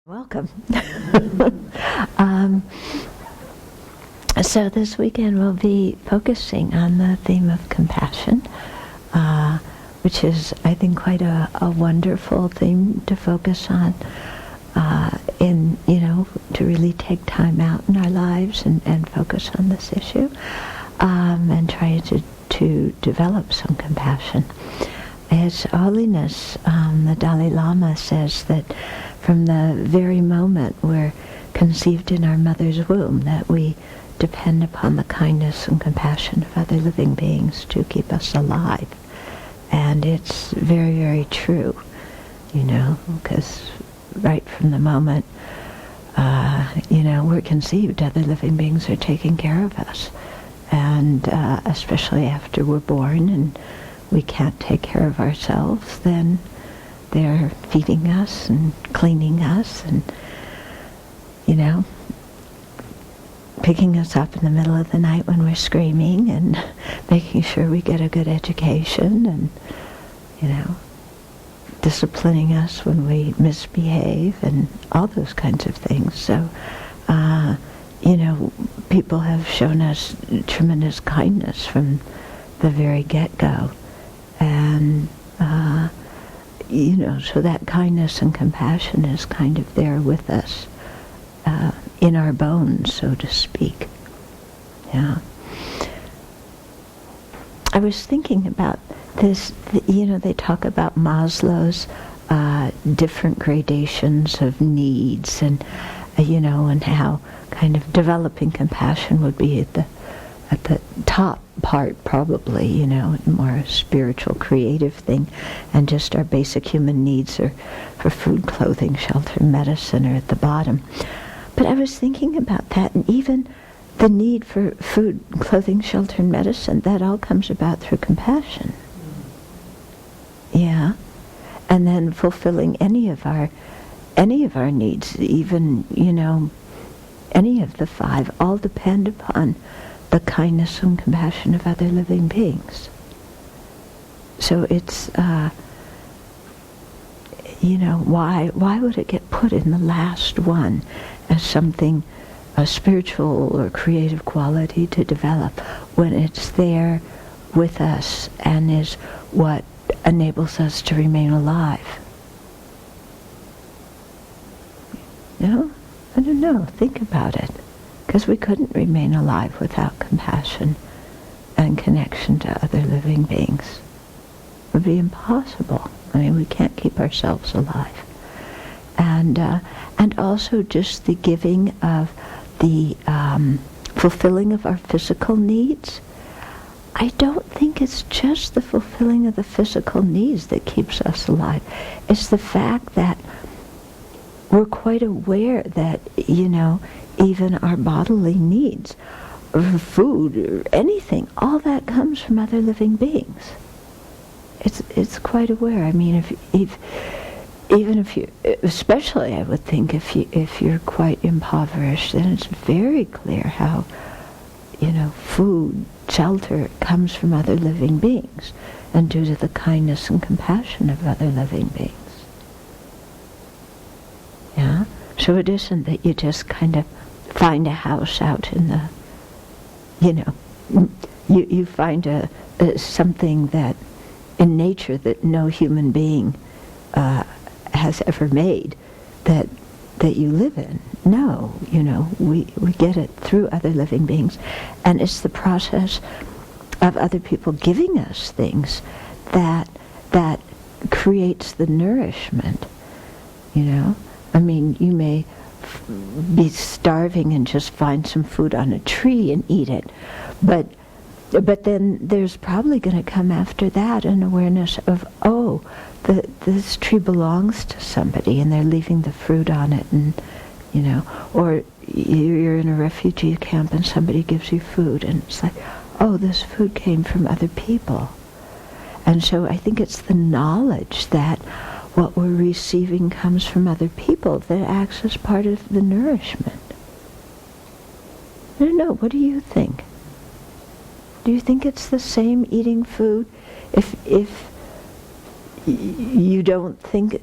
Welcome. So this weekend we'll be focusing on the theme of compassion, which is, I think, quite a wonderful theme to focus on, to really take time out in our lives and focus on this issue, and try to develop some compassion. His Holiness, the Dalai Lama, says that from the very moment we're conceived in our mother's womb, that we depend upon the kindness and compassion of other living beings to keep us alive. And it's very, very true, because right from the moment, we're conceived, other living beings are taking care of us. And especially after we're born and we can't take care of ourselves, then they're feeding us and cleaning us and, picking us up in the middle of the night when we're screaming and making sure we get a good education and, disciplining us when we misbehave and all those kinds of things. So, people have shown us tremendous kindness from the very get-go. And, so that kindness and compassion is kind of there with us, in our bones, so to speak. Yeah. I was thinking about this, they talk about Maslow's different gradations of needs and, and how kind of developing compassion would be at the top part, probably, more a spiritual, creative thing, and just our basic human needs are for food, clothing, shelter, medicine are at the bottom. But I was thinking about that, and even the need for food, clothing, shelter, and medicine, that all comes about through compassion. Yeah. And then fulfilling any of our needs, even, any of the five, all depend upon the kindness and compassion of other living beings. So it's, why would it get put in the last one as something, a spiritual or creative quality to develop, when it's there with us and is what enables us to remain alive? I don't know. Think about it. Because we couldn't remain alive without compassion and connection to other living beings. It would be impossible. We can't keep ourselves alive. And also just the giving of the fulfilling of our physical needs. I don't think it's just the fulfilling of the physical needs that keeps us alive. It's the fact that we're quite aware that, even our bodily needs, or food, or anything, all that comes from other living beings. It's quite aware. Even if you, especially I would think if you're quite impoverished, then it's very clear how, food, shelter comes from other living beings, and due to the kindness and compassion of other living beings. Yeah. So it isn't that you just kind of find a house out in the, you find a something that in nature that no human being has ever made that you live in. No, we get it through other living beings, and it's the process of other people giving us things that creates the nourishment. You may be starving and just find some food on a tree and eat it, but then there's probably going to come after that an awareness of, this tree belongs to somebody and they're leaving the fruit on it, and or you're in a refugee camp and somebody gives you food and it's like, this food came from other people. And so I think it's the knowledge that what we're receiving comes from other people that acts as part of the nourishment. I don't know, what do you think? Do you think it's the same eating food if you don't think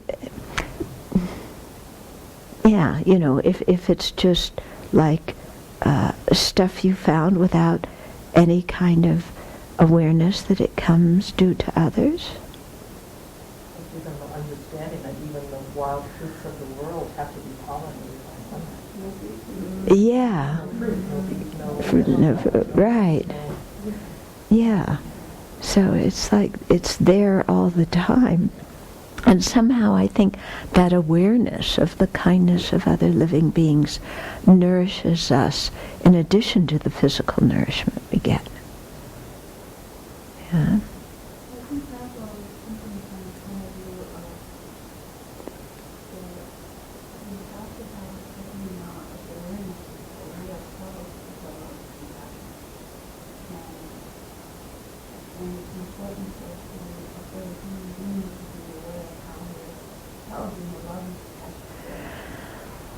Yeah, if it's just like stuff you found without any kind of awareness that it comes due to others. Even the understanding that even the wild fruits of the world have to be pollinated by sunlight. Yeah. No fruit, no Right. Yeah. So it's like it's there all the time. And somehow I think that awareness of the kindness of other living beings nourishes us in addition to the physical nourishment we get. Yeah.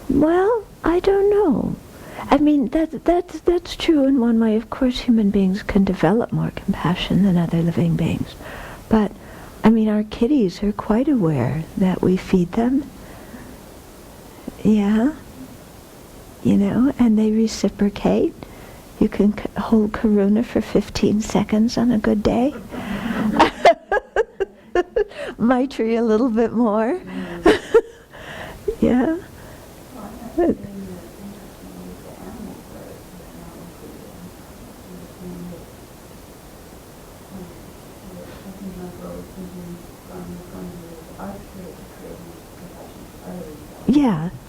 Well, I don't know. I mean, that's true in one way. Of course, human beings can develop more compassion than other living beings. But, I mean, our kitties are quite aware that we feed them. Yeah. And they reciprocate. You can hold karuna for 15 seconds on a good day. Maitri a little bit more. Yeah.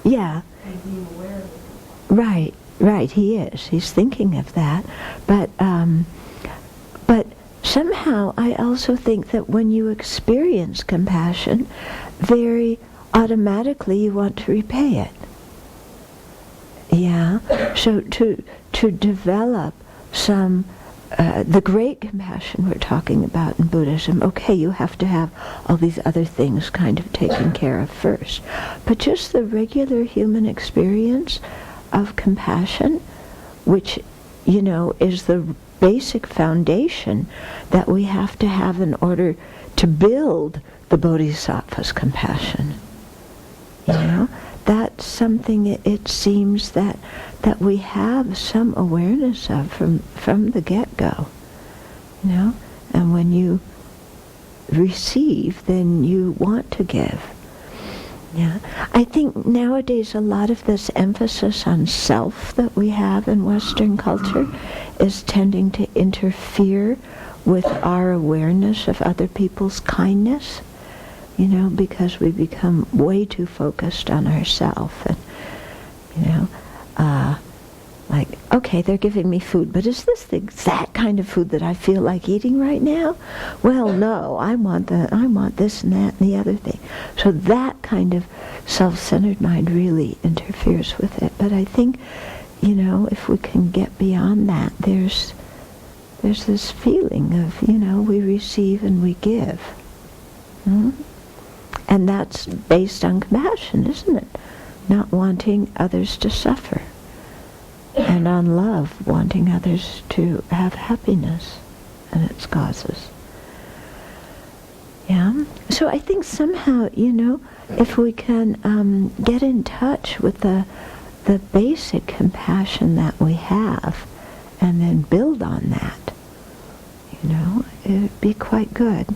Yeah. Right, he is. He's thinking of that. But somehow I also think that when you experience compassion, very automatically you want to repay it. Yeah. So to develop some the great compassion we're talking about in Buddhism, okay, you have to have all these other things kind of taken care of first. But just the regular human experience of compassion, which, is the basic foundation that we have to have in order to build the Bodhisattva's compassion. That's something it seems that we have some awareness of from the get-go. And when you receive, then you want to give. Yeah, I think nowadays a lot of this emphasis on self that we have in Western culture is tending to interfere with our awareness of other people's kindness. Because we become way too focused on ourselves. And, like, okay, they're giving me food, but is this the exact kind of food that I feel like eating right now? Well, no, I want this and that and the other thing. So that kind of self-centered mind really interferes with it. But I think, if we can get beyond that, there's this feeling of, we receive and we give. Hmm? And that's based on compassion, isn't it? Not wanting others to suffer. And on love, wanting others to have happiness and its causes. Yeah? So I think somehow, if we can get in touch with the basic compassion that we have and then build on that, it would be quite good.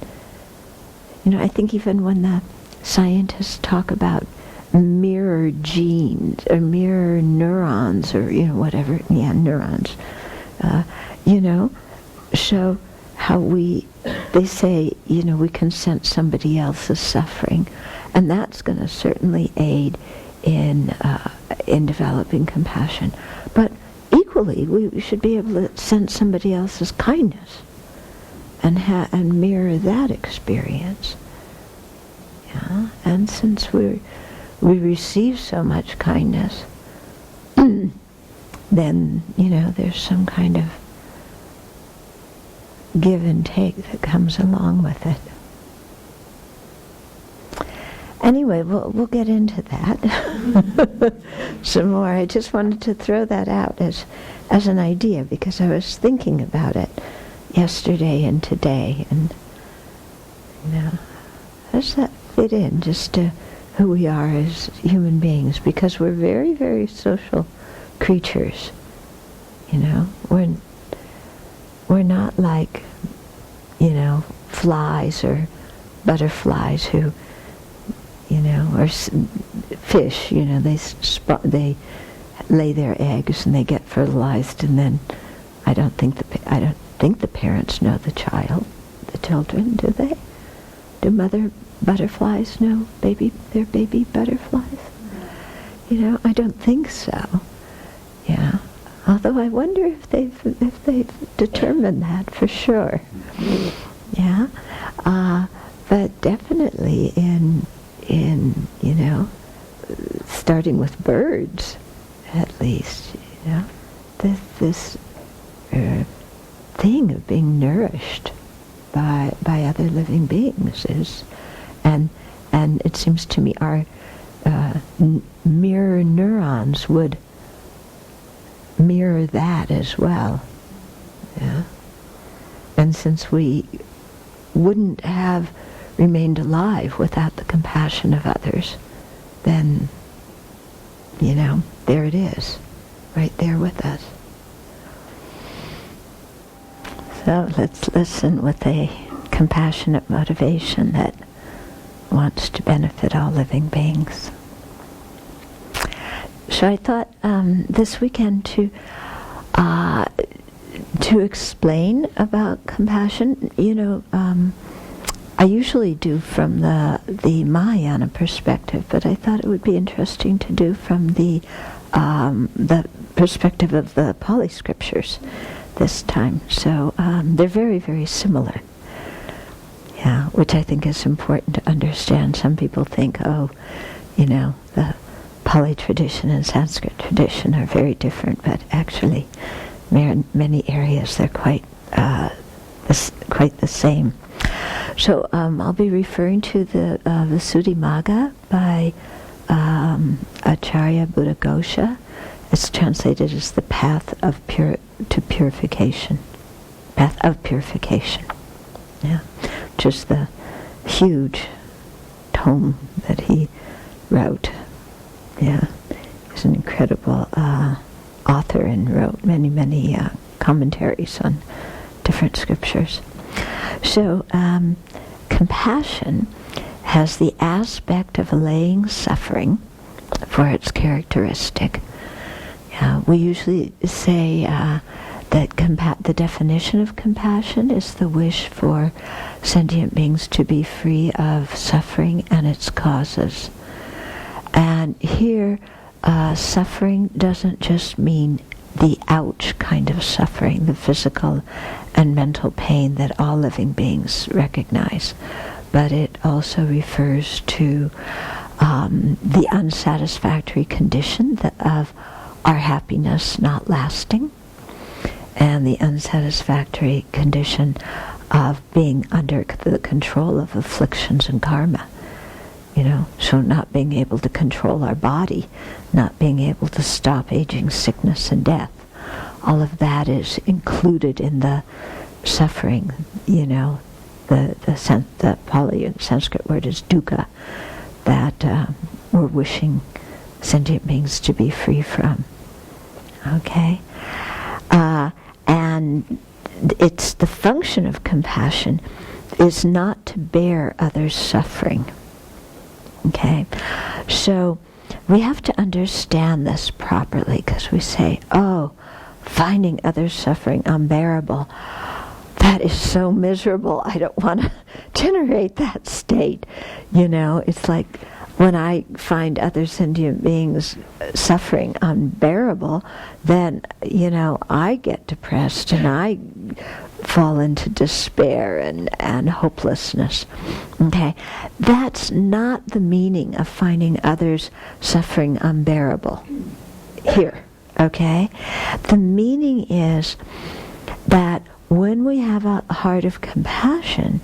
I think even when the scientists talk about mirror genes or mirror neurons or whatever, neurons, show how they say we can sense somebody else's suffering, and that's going to certainly aid in developing compassion. But equally, we should be able to sense somebody else's kindness and mirror that experience. Yeah? And since we receive so much kindness, then, there's some kind of give and take that comes along with it. Anyway, we'll get into that some more. I just wanted to throw that out as an idea because I was thinking about it yesterday and today, and how does that fit in, just to who we are as human beings, because we're very, very social creatures. You know, we're not like, you know, flies or butterflies who, you know, or fish. You know, they lay their eggs and they get fertilized, and then I don't think the parents know the children, do they? Do mother butterflies know their baby butterflies? You know, I don't think so. Yeah. Although I wonder if they've determined that for sure. Yeah. But definitely in you know, starting with birds, at least, you know, this thing of being nourished by other living beings is, and it seems to me our mirror neurons would mirror that as well. Yeah. And since we wouldn't have remained alive without the compassion of others, then, you know, there it is, right there with us. So let's listen with a compassionate motivation that wants to benefit all living beings. So I thought this weekend to explain about compassion. You know, I usually do from the Mahayana perspective, but I thought it would be interesting to do from the perspective of the Pali scriptures this time. So they're very, very similar. Yeah, which I think is important to understand. Some people think, oh, you know, the Pali tradition and Sanskrit tradition are very different, but actually, in many areas they're quite the same. So I'll be referring to the Visuddhimagga by Acharya Buddhaghosa. It's translated as the path to purification. Path of purification. Yeah, which is the huge tome that he wrote. Yeah, he's an incredible author and wrote many commentaries on different scriptures. So compassion has the aspect of allaying suffering for its characteristic. We usually say that the definition of compassion is the wish for sentient beings to be free of suffering and its causes. And here, suffering doesn't just mean the ouch kind of suffering, the physical and mental pain that all living beings recognize, but it also refers to the unsatisfactory condition of our happiness not lasting, and the unsatisfactory condition of being under the control of afflictions and karma. You know, so not being able to control our body, not being able to stop aging, sickness, and death. All of that is included in the suffering, you know, the Pali and Sanskrit word is dukkha, that we're wishing sentient beings to be free from. Okay? And it's the function of compassion is not to bear others' suffering. Okay? So we have to understand this properly, because we say, oh, finding others' suffering unbearable, that is so miserable, I don't want to generate that state. You know, it's like when I find other sentient beings suffering unbearable, then, you know, I get depressed and I fall into despair and hopelessness. Okay? That's not the meaning of finding others suffering unbearable here. Okay? The meaning is that when we have a heart of compassion,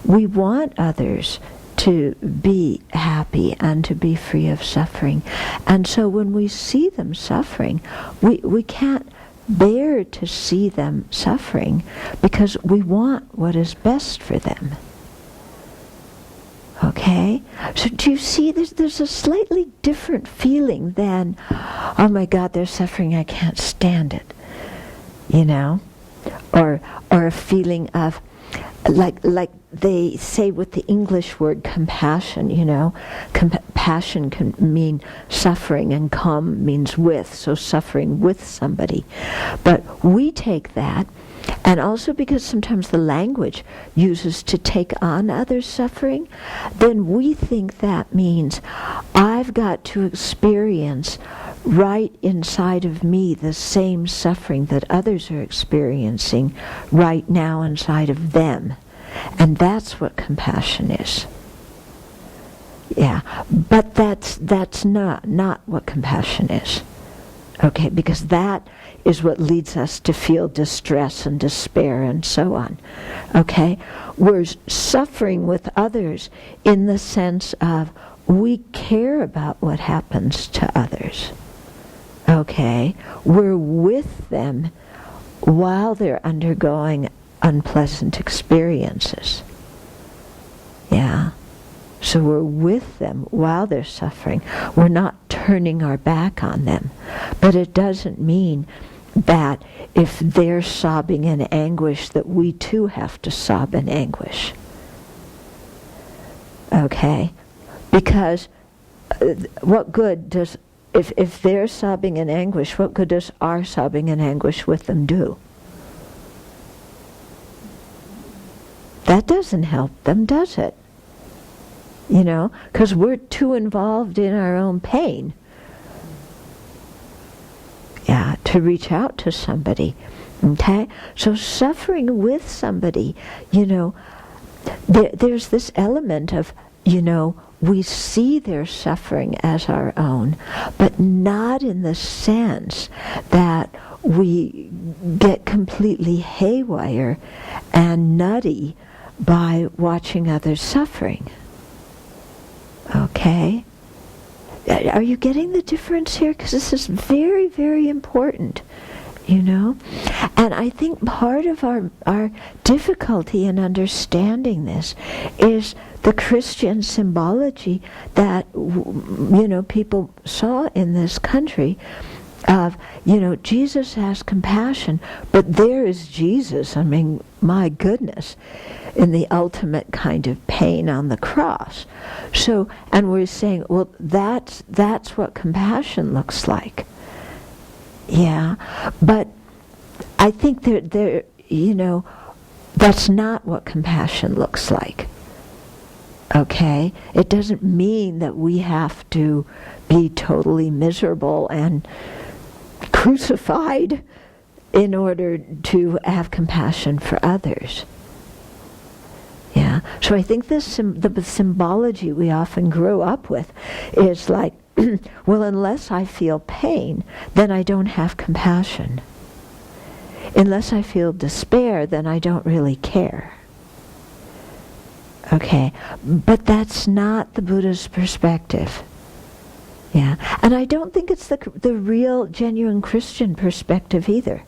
we want others to be happy and to be free of suffering. And so when we see them suffering, we can't bear to see them suffering because we want what is best for them. Okay? So do you see there's a slightly different feeling than, oh my God, they're suffering, I can't stand it. You know? Or a feeling of, like they say with the English word compassion, you know, compassion can mean suffering and com means with, so suffering with somebody. But we take that, and also because sometimes the language uses to take on others' suffering, then we think that means I've got to experience right inside of me the same suffering that others are experiencing right now inside of them. And that's what compassion is. Yeah, but that's not what compassion is. Okay, because that is what leads us to feel distress and despair and so on. Okay? We're suffering with others in the sense of we care about what happens to others. Okay? We're with them while they're undergoing unpleasant experiences. Yeah? So we're with them while they're suffering. We're not turning our back on them. But it doesn't mean that if they're sobbing in anguish that we too have to sob in anguish. Okay? Because what good does, if they're sobbing in anguish, what good does our sobbing in anguish with them do? That doesn't help them, does it? You know, because we're too involved in our own pain. Yeah, to reach out to somebody. Okay? So suffering with somebody, you know, there's this element of, you know, we see their suffering as our own, but not in the sense that we get completely haywire and nutty by watching others suffering. Okay? Are you getting the difference here? Because this is very, very important, you know? And I think part of our difficulty in understanding this is the Christian symbology that, you know, people saw in this country of, you know, Jesus has compassion, but there is Jesus, I mean, my goodness, in the ultimate kind of pain on the cross. So, and we're saying, well, that's what compassion looks like. Yeah, but I think there, you know, that's not what compassion looks like. Okay? It doesn't mean that we have to be totally miserable and crucified in order to have compassion for others. Yeah. So I think the symbology we often grow up with is like, well, unless I feel pain, then I don't have compassion. Unless I feel despair, then I don't really care. Okay. But that's not the Buddha's perspective. Yeah. And I don't think it's the real, genuine Christian perspective either.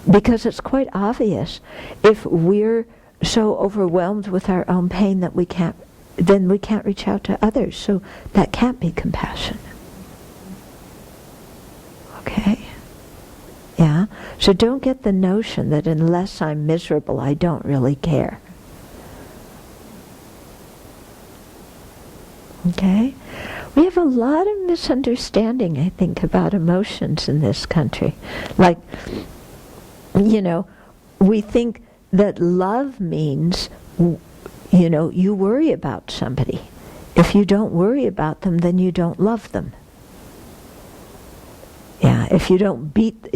Because it's quite obvious if we're so overwhelmed with our own pain that we can't reach out to others. So that can't be compassion. Okay? Yeah? So don't get the notion that unless I'm miserable, I don't really care. Okay? We have a lot of misunderstanding, I think, about emotions in this country. Like, you know, we think that love means, you know, you worry about somebody. If you don't worry about them, then you don't love them. Yeah, if you don't beat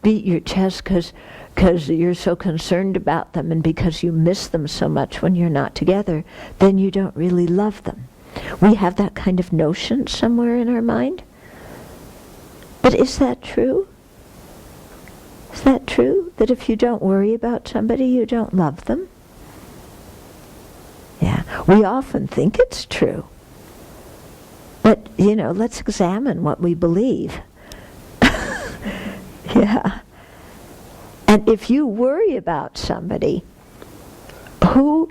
your chest because you're so concerned about them and because you miss them so much when you're not together, then you don't really love them. We have that kind of notion somewhere in our mind. But is that true? Is that true? That if you don't worry about somebody, you don't love them? Yeah, we often think it's true. But, you know, let's examine what we believe. Yeah. And if you worry about somebody who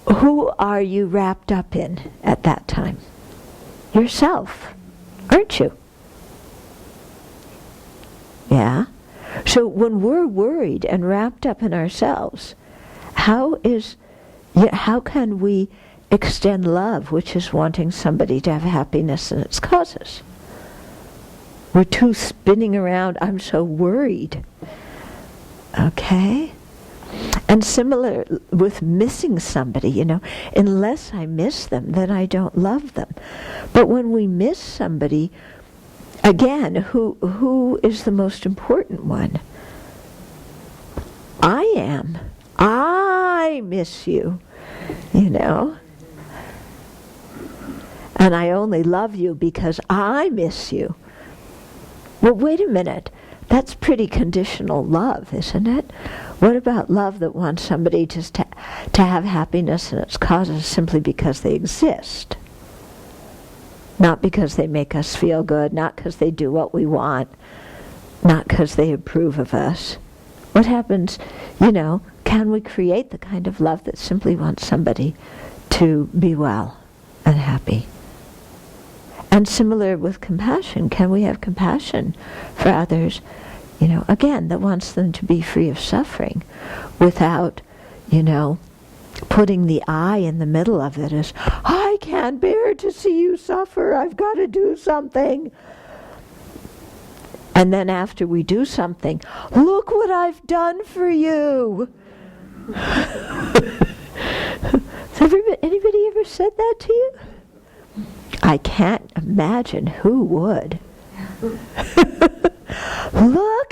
who are you wrapped up in at that time? Yourself, aren't you? Yeah? So when we're worried and wrapped up in ourselves, how can we extend love, which is wanting somebody to have happiness in its causes? We're too spinning around, I'm so worried. Okay? And similar with missing somebody, unless I miss them, then I don't love them. But when we miss somebody, again, who is the most important one? I am. I miss you, And I only love you because I miss you. Well, wait a minute. That's pretty conditional love, isn't it? What about love that wants somebody just to have happiness in its causes simply because they exist? Not because they make us feel good, not because they do what we want, not because they approve of us. What happens, can we create the kind of love that simply wants somebody to be well and happy? And similar with compassion, can we have compassion for others, again, that wants them to be free of suffering without, putting the I in the middle of it as, I can't bear to see you suffer, I've got to do something. And then after we do something, look what I've done for you. Has anybody ever said that to you? I can't imagine who would. Look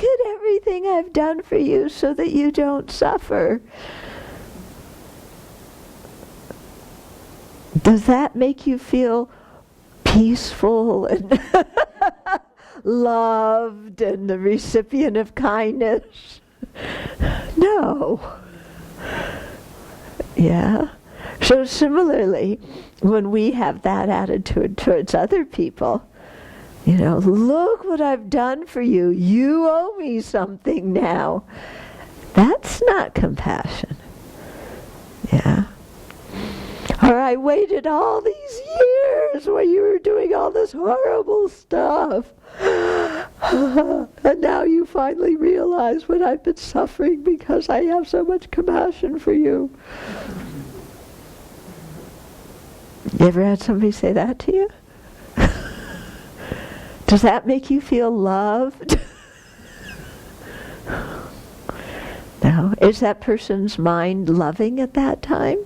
at everything I've done for you so that you don't suffer. Does that make you feel peaceful and loved and the recipient of kindness? No. Yeah. So similarly, when we have that attitude towards other people, look what I've done for you. You owe me something now. That's not compassion. Yeah. Or I waited all these years while you were doing all this horrible stuff. And now you finally realize what I've been suffering because I have so much compassion for you. You ever had somebody say that to you? Does that make you feel loved? No. Is that person's mind loving at that time?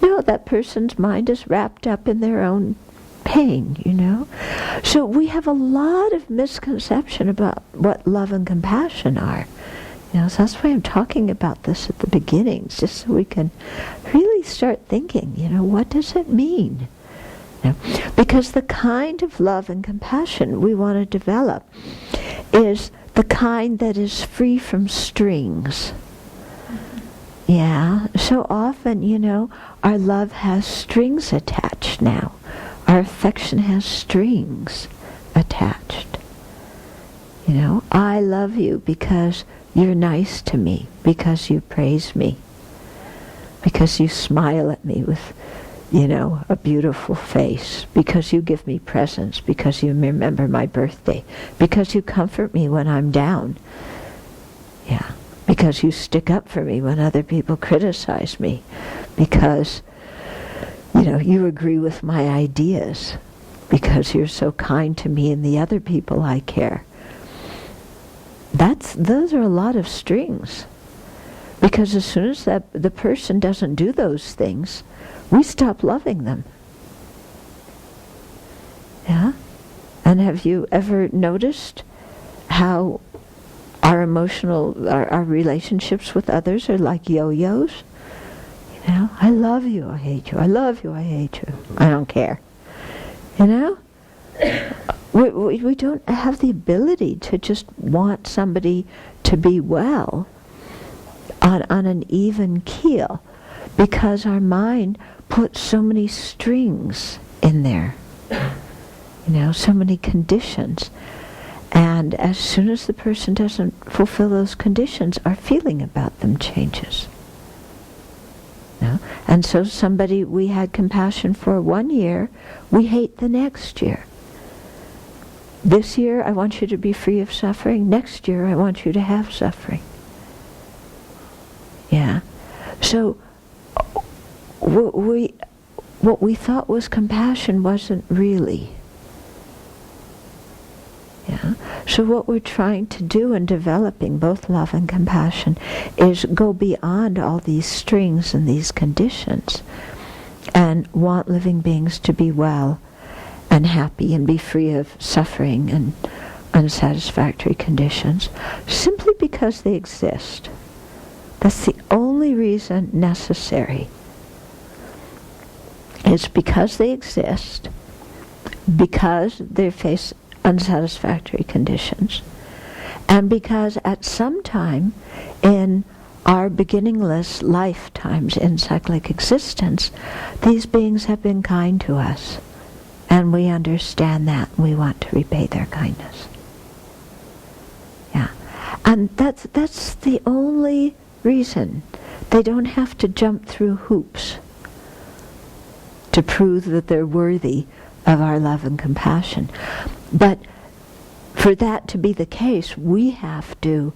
No, that person's mind is wrapped up in their own pain, So we have a lot of misconception about what love and compassion are. So that's why I'm talking about this at the beginnings, just so we can really start thinking, what does it mean? Because the kind of love and compassion we want to develop is the kind that is free from strings. Yeah, so often, our love has strings attached now. Our affection has strings attached. I love you because you're nice to me, because you praise me, because you smile at me with, a beautiful face, because you give me presents, because you remember my birthday, because you comfort me when I'm down. Yeah, because you stick up for me when other people criticize me, because, you agree with my ideas, because you're so kind to me and the other people I care. Those are a lot of strings. Because as soon as the person doesn't do those things, we stop loving them. Yeah? And have you ever noticed how our our relationships with others are like yo-yos? I love you, I hate you, I love you, I hate you, I don't care. We don't have the ability to just want somebody to be well on an even keel, because our mind puts so many strings in there, so many conditions. And as soon as the person doesn't fulfill those conditions, our feeling about them changes. No? And so somebody we had compassion for 1 year, we hate the next year. This year I want you to be free of suffering. Next year I want you to have suffering. Yeah. So what we thought was compassion wasn't really. Yeah. So what we're trying to do in developing both love and compassion is go beyond all these strings and these conditions and want living beings to be well and happy and be free of suffering and unsatisfactory conditions simply because they exist. That's the only reason necessary. It's because they exist, because they face unsatisfactory conditions, and because at some time in our beginningless lifetimes in cyclic existence, these beings have been kind to us, and we understand that, and we want to repay their kindness. Yeah. And that's the only reason. They don't have to jump through hoops to prove that they're worthy of our love and compassion. But for that to be the case, we have to,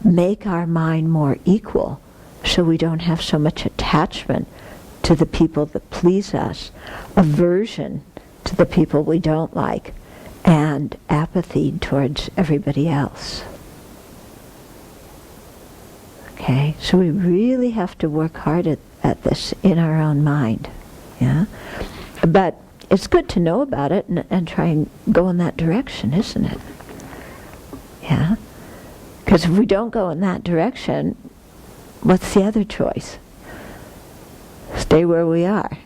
make our mind more equal so we don't have so much attachment to the people that please us, aversion to the people we don't like, and apathy towards everybody else. Okay, so we really have to work hard at this in our own mind. Yeah, but it's good to know about it and try and go in that direction, isn't it? Yeah, because if we don't go in that direction, what's the other choice? Stay where we are.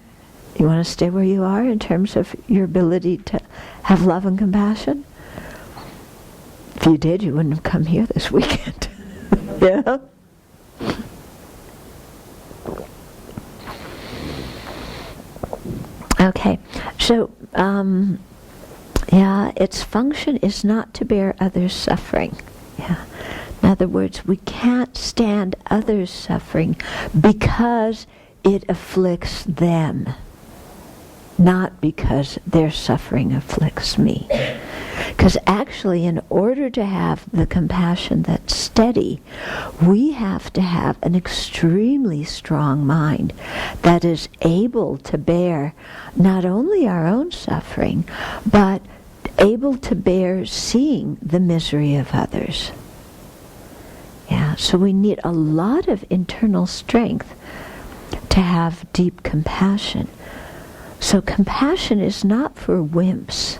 You want to stay where you are in terms of your ability to have love and compassion? If you did, you wouldn't have come here this weekend. Yeah. Okay, so, its function is not to bear others' suffering. Yeah. In other words, we can't stand others' suffering because it afflicts them, not because their suffering afflicts me. Because actually, in order to have the compassion that's steady, we have to have an extremely strong mind that is able to bear not only our own suffering, but able to bear seeing the misery of others. Yeah, so we need a lot of internal strength to have deep compassion. So compassion is not for wimps.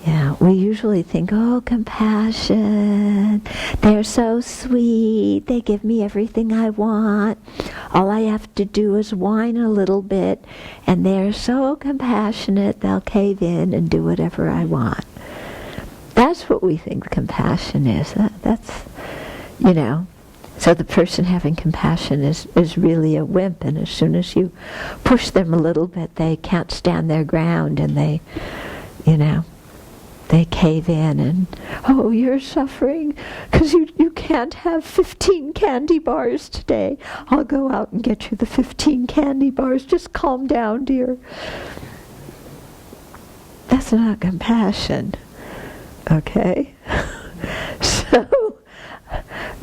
Yeah, we usually think, oh, compassion, they're so sweet, they give me everything I want. All I have to do is whine a little bit, and they're so compassionate, they'll cave in and do whatever I want. That's what we think compassion is. That's, so the person having compassion is really a wimp, and as soon as you push them a little bit, they can't stand their ground, and they cave in and, oh, you're suffering because you can't have 15 candy bars today. I'll go out and get you the 15 candy bars. Just calm down, dear. That's not compassion. Okay? So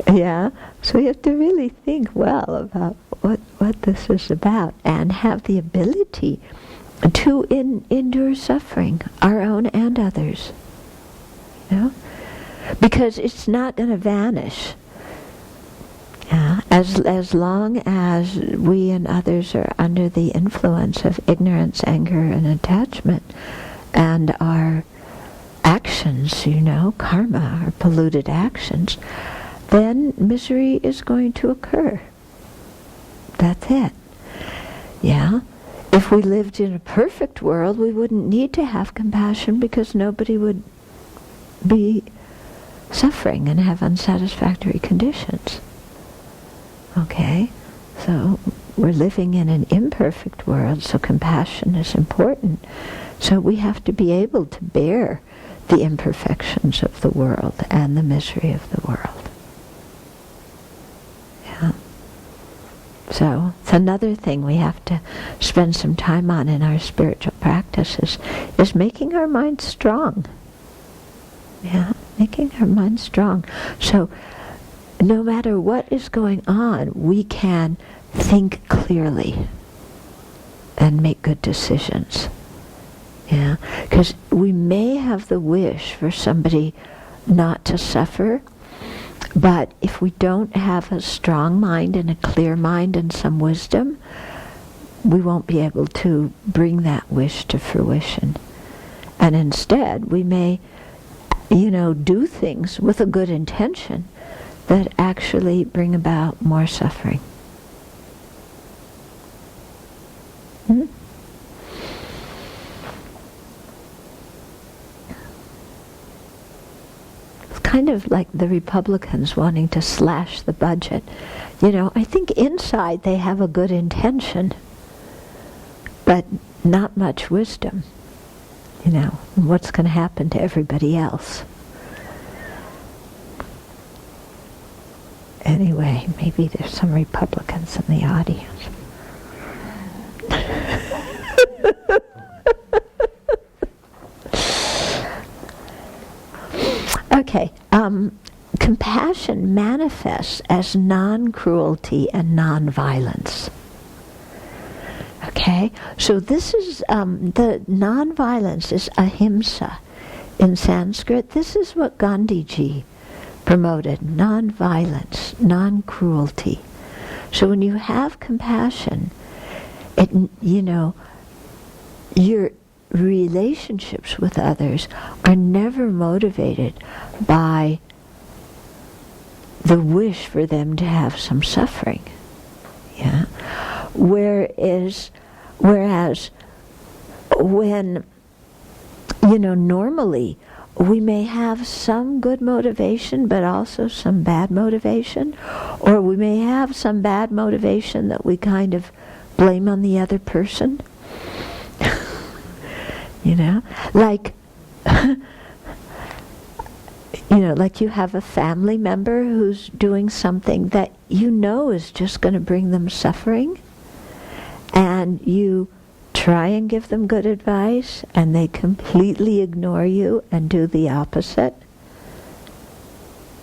we have to really think well about what this is about and have the ability to endure suffering, our own and others. Because it's not going to vanish. As long as we and others are under the influence of ignorance, anger, and attachment, and our actions, karma, our polluted actions, then misery is going to occur. That's it. Yeah. If we lived in a perfect world, we wouldn't need to have compassion because nobody would be suffering and have unsatisfactory conditions. Okay? So we're living in an imperfect world, so compassion is important. So we have to be able to bear the imperfections of the world and the misery of the world. It's another thing we have to spend some time on in our spiritual practices, is making our mind strong. Yeah, making our mind strong. So no matter what is going on, we can think clearly and make good decisions. Yeah, because we may have the wish for somebody not to suffer, but if we don't have a strong mind and a clear mind and some wisdom, we won't be able to bring that wish to fruition. And instead, we may, do things with a good intention that actually bring about more suffering. Hmm? Kind of like the Republicans wanting to slash the budget. I think inside they have a good intention, but not much wisdom. What's going to happen to everybody else? Anyway, maybe there's some Republicans in the audience. Okay, compassion manifests as non-cruelty and non-violence. Okay, so this is, the non-violence is ahimsa in Sanskrit. This is what Gandhiji promoted, non-violence, non-cruelty. So when you have compassion, your relationships with others are never motivated by the wish for them to have some suffering. Yeah. Whereas when normally we may have some good motivation but also some bad motivation, or we may have some bad motivation that we kind of blame on the other person. Like, like you have a family member who's doing something that is just going to bring them suffering, and you try and give them good advice, and they completely ignore you and do the opposite.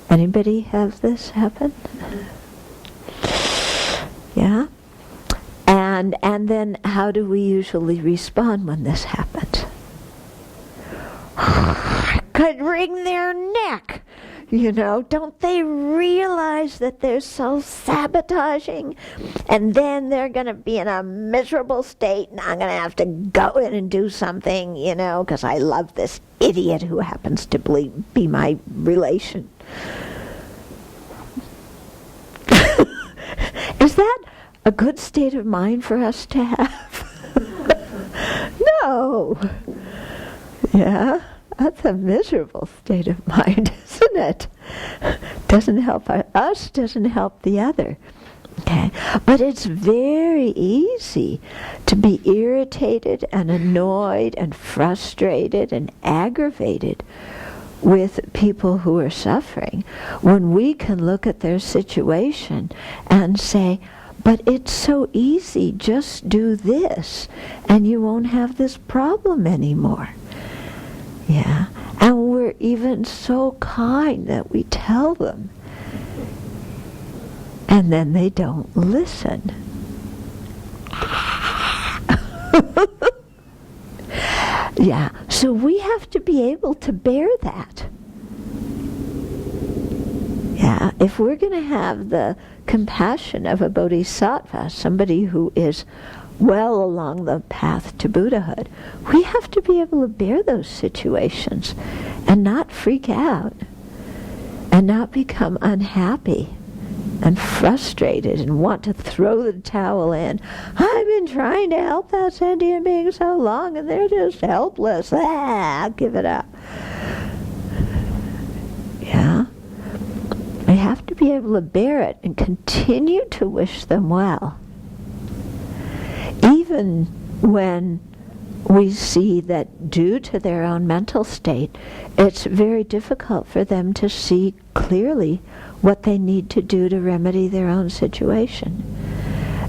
Anybody have this happen? Yeah? And then how do we usually respond when this happens? I could wring their neck. Don't they realize that they're self-sabotaging? And then they're going to be in a miserable state, and I'm going to have to go in and do something, because I love this idiot who happens to be my relation. Is that a good state of mind for us to have? No. Yeah, that's a miserable state of mind, isn't it? Doesn't help us, doesn't help the other. Okay, but it's very easy to be irritated and annoyed and frustrated and aggravated with people who are suffering when we can look at their situation and say, but it's so easy, just do this and you won't have this problem anymore. Yeah, and we're even so kind that we tell them, and then they don't listen. Yeah, so we have to be able to bear that. Yeah, if we're going to have the compassion of a bodhisattva, somebody who is well along the path to Buddhahood, we have to be able to bear those situations and not freak out and not become unhappy and frustrated and want to throw the towel in. I've been trying to help that sentient being so long and they're just helpless. I'll give it up. Yeah? We have to be able to bear it and continue to wish them well. Even when we see that due to their own mental state, it's very difficult for them to see clearly what they need to do to remedy their own situation.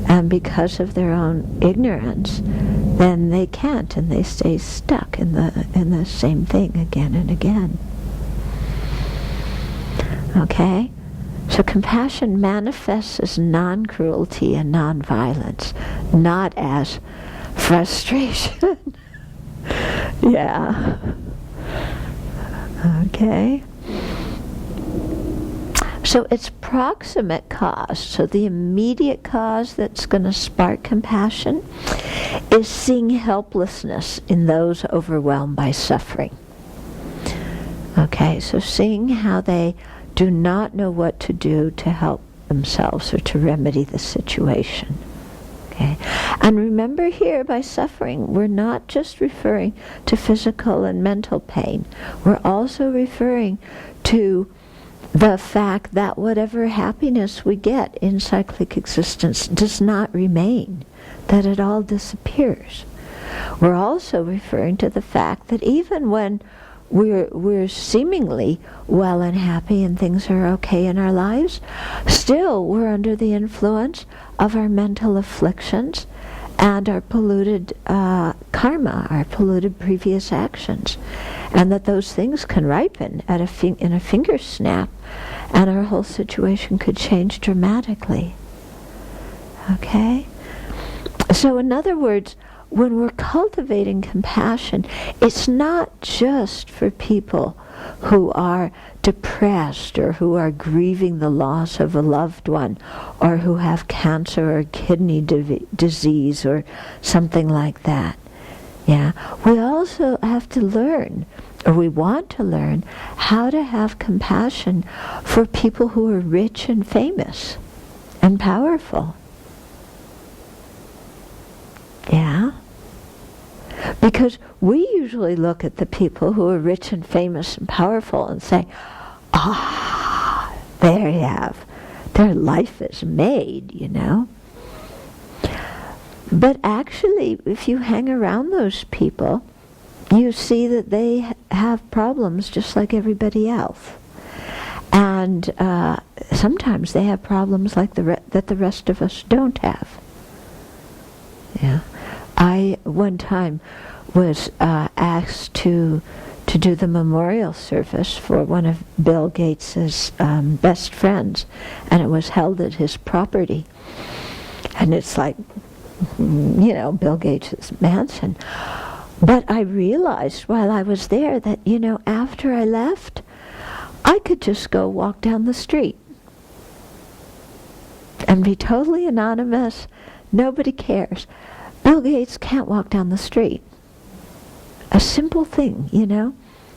And because of their own ignorance, then they can't, and they stay stuck in the same thing again and again. Okay? So compassion manifests as non-cruelty and non-violence, not as frustration. Yeah. Okay. So it's proximate cause. So the immediate cause that's going to spark compassion is seeing helplessness in those overwhelmed by suffering. Okay, so seeing how they do not know what to do to help themselves or to remedy the situation. Okay, and remember here, by suffering, we're not just referring to physical and mental pain. We're also referring to the fact that whatever happiness we get in cyclic existence does not remain, that it all disappears. We're also referring to the fact that even when we're seemingly well and happy and things are okay in our lives, still we're under the influence of our mental afflictions and our polluted karma, our polluted previous actions, and that those things can ripen at in a finger snap, and our whole situation could change dramatically. Okay? So in other words, when we're cultivating compassion, it's not just for people who are depressed or who are grieving the loss of a loved one or who have cancer or kidney disease or something like that. Yeah, we also have to learn, or we want to learn, how to have compassion for people who are rich and famous and powerful. Yeah? Because we usually look at the people who are rich and famous and powerful and say, there you have, their life is made, you know. But actually, if you hang around those people, you see that they have problems just like everybody else. And sometimes they have problems like that the rest of us don't have. Yeah. I, one time, was asked to do the memorial service for one of Bill Gates's best friends, and it was held at his property. And it's like, you know, Bill Gates's mansion. But I realized while I was there that, you know, after I left, I could just go walk down the street and be totally anonymous. Nobody cares. Bill Gates can't walk down the street. A simple thing, you know,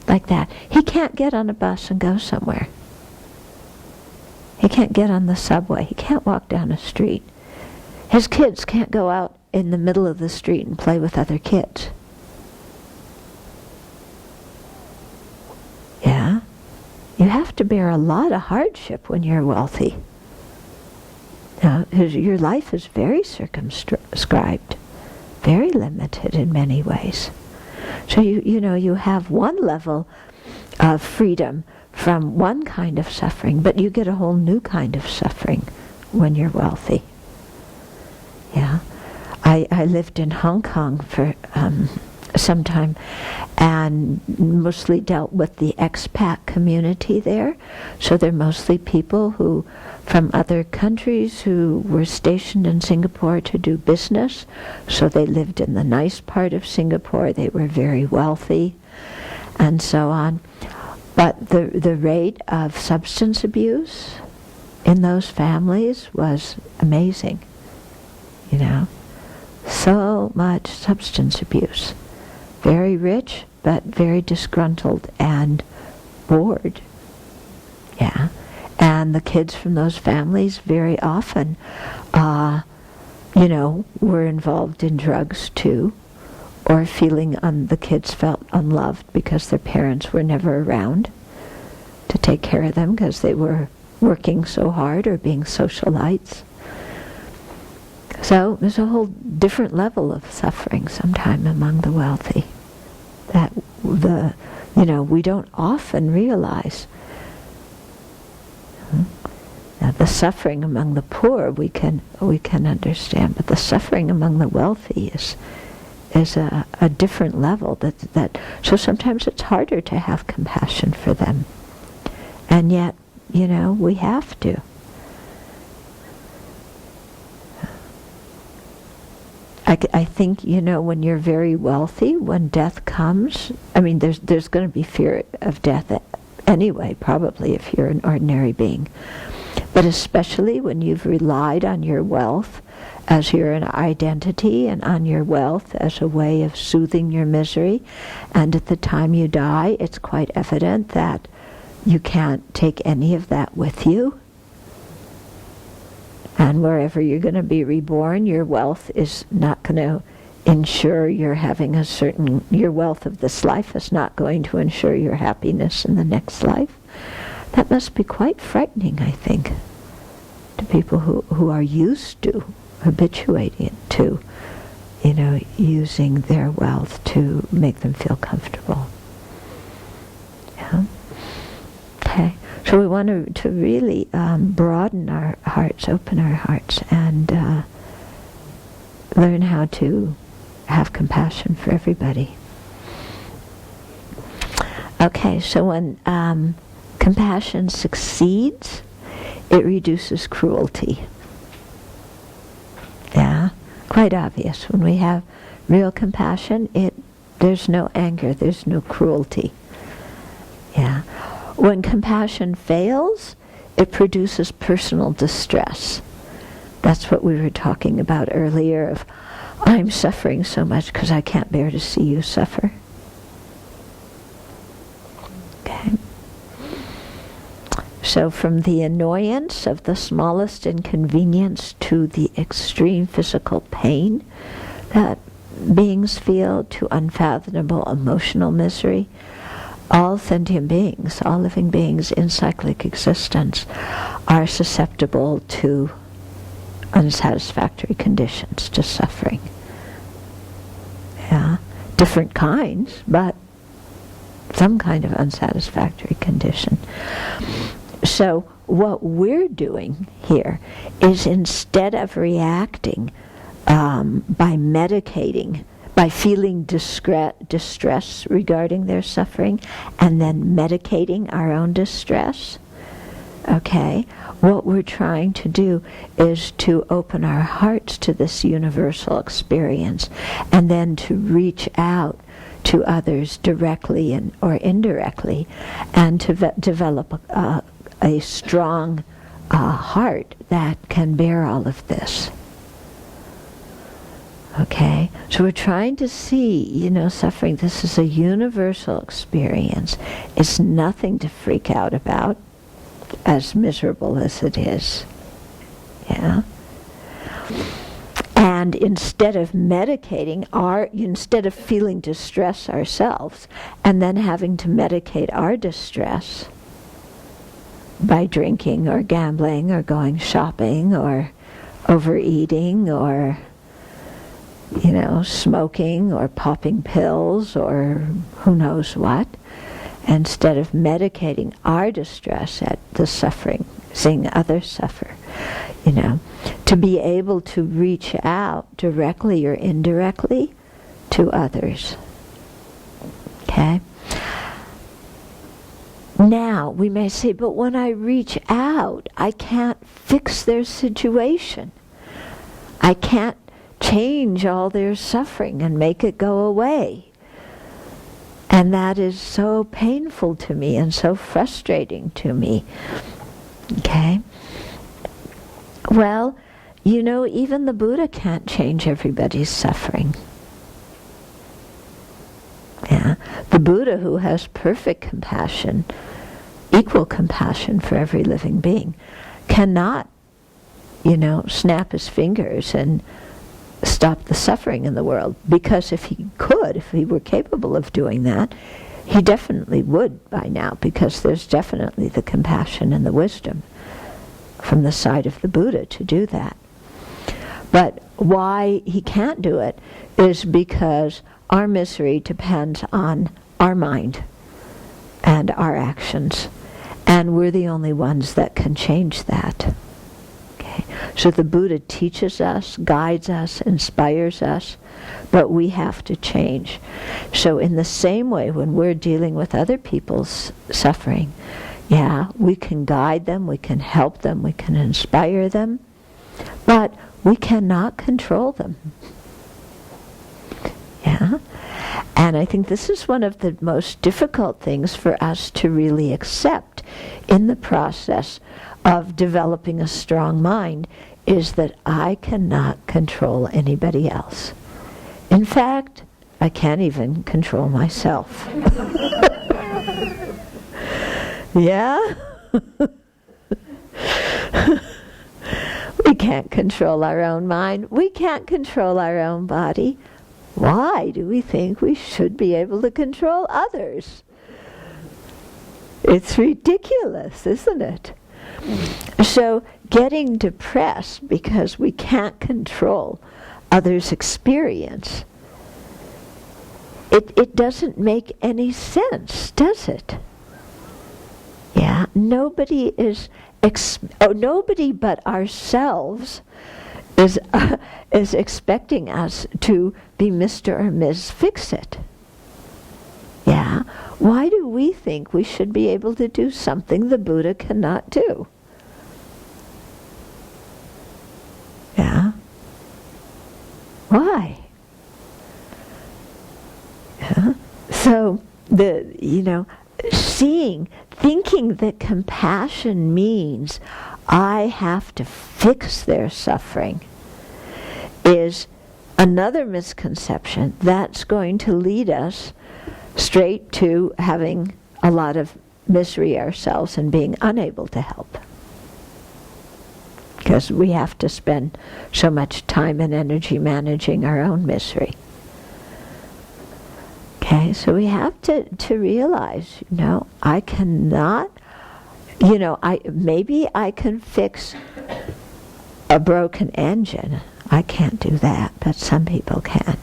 like that. He can't get on a bus and go somewhere. He can't get on the subway. He can't walk down a street. His kids can't go out in the middle of the street and play with other kids. Yeah? You have to bear a lot of hardship when you're wealthy. Now, your life is very circumscribed, very limited in many ways. So you know, you have one level of freedom from one kind of suffering, but you get a whole new kind of suffering when you're wealthy. Yeah. I lived in Hong Kong for some time and mostly dealt with the expat community there. So they're mostly people who from other countries who were stationed in Singapore to do business. So they lived in the nice part of Singapore. They were very wealthy and so on. But the rate of substance abuse in those families was amazing. You know, so much substance abuse. Very rich, but very disgruntled and bored. Yeah. And the kids from those families very often, you know, were involved in drugs too, or the kids felt unloved because their parents were never around to take care of them because they were working so hard or being socialites. So there's a whole different level of suffering sometime among the wealthy that we don't often realize. Now The suffering among the poor we can understand, but the suffering among the wealthy is a different level. So sometimes it's harder to have compassion for them, and yet we have to. I think when you're very wealthy, when death comes, there's going to be fear of death anyway, probably, if you're an ordinary being. But especially when you've relied on your wealth as your identity and on your wealth as a way of soothing your misery, and at the time you die, it's quite evident that you can't take any of that with you. And wherever you're going to be reborn, your wealth is not going to ensure you're having your wealth of this life is not going to ensure your happiness in the next life. That must be quite frightening, I think, to people who are used to, habituating to, using their wealth to make them feel comfortable. Yeah. Okay. So we want to really broaden our hearts, open our hearts, and learn how to have compassion for everybody. Okay, so when compassion succeeds, it reduces cruelty. Yeah, quite obvious. When we have real compassion, there's no anger, there's no cruelty. Yeah. When compassion fails, it produces personal distress. That's what we were talking about earlier of, I'm suffering so much because I can't bear to see you suffer. Okay. So from the annoyance of the smallest inconvenience to the extreme physical pain that beings feel, to unfathomable emotional misery, all sentient beings, all living beings in cyclic existence are susceptible to unsatisfactory conditions, to suffering. Yeah, different kinds, but some kind of unsatisfactory condition. So what we're doing here is, instead of reacting by medicating, by feeling distress regarding their suffering, and then medicating our own distress, okay, what we're trying to do is to open our hearts to this universal experience, and then to reach out to others directly or indirectly, and to develop a strong heart that can bear all of this. Okay, so we're trying to see, suffering. This is a universal experience. It's nothing to freak out about, as miserable as it is. Yeah. And instead of medicating instead of feeling distress ourselves, and then having to medicate our distress by drinking or gambling or going shopping or overeating or smoking or popping pills or who knows what, instead of medicating our distress at the suffering, seeing others suffer, to be able to reach out directly or indirectly to others. Okay? Now, we may say, but when I reach out, I can't fix their situation. I can't change all their suffering and make it go away. And that is so painful to me and so frustrating to me. Okay? Well, even the Buddha can't change everybody's suffering. Yeah? The Buddha, who has perfect compassion, equal compassion for every living being, cannot, snap his fingers and stop the suffering in the world, because if he were capable of doing that, he definitely would by now, because there's definitely the compassion and the wisdom from the side of the Buddha to do that. But why he can't do it is because our misery depends on our mind and our actions, and we're the only ones that can change that. So the Buddha teaches us, guides us, inspires us, but we have to change. So in the same way, when we're dealing with other people's suffering, yeah, we can guide them, we can help them, we can inspire them, but we cannot control them. Yeah? And I think this is one of the most difficult things for us to really accept in the process of developing a strong mind, is that I cannot control anybody else. In fact, I can't even control myself. Yeah? We can't control our own mind. We can't control our own body. Why do we think we should be able to control others? It's ridiculous, isn't it? So getting depressed because we can't control others' experience, it doesn't make any sense, does it? Yeah, nobody but ourselves is expecting us to be Mr. or Ms. Fix-It. Yeah, why do we think we should be able to do something the Buddha cannot do? Yeah, why? Yeah. So thinking that compassion means I have to fix their suffering is another misconception that's going to lead us straight to having a lot of misery ourselves and being unable to help. Because we have to spend so much time and energy managing our own misery. Okay, so we have to realize, I cannot, maybe I can fix a broken engine. I can't do that, but some people can.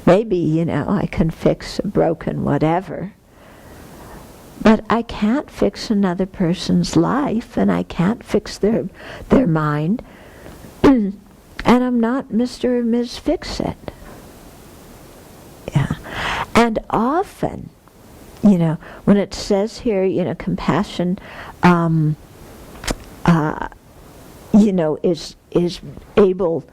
Maybe, I can fix a broken whatever. But I can't fix another person's life, and I can't fix their mind. And I'm not Mr. or Ms. Fix-It. Yeah. And often, when it says here, compassion, is able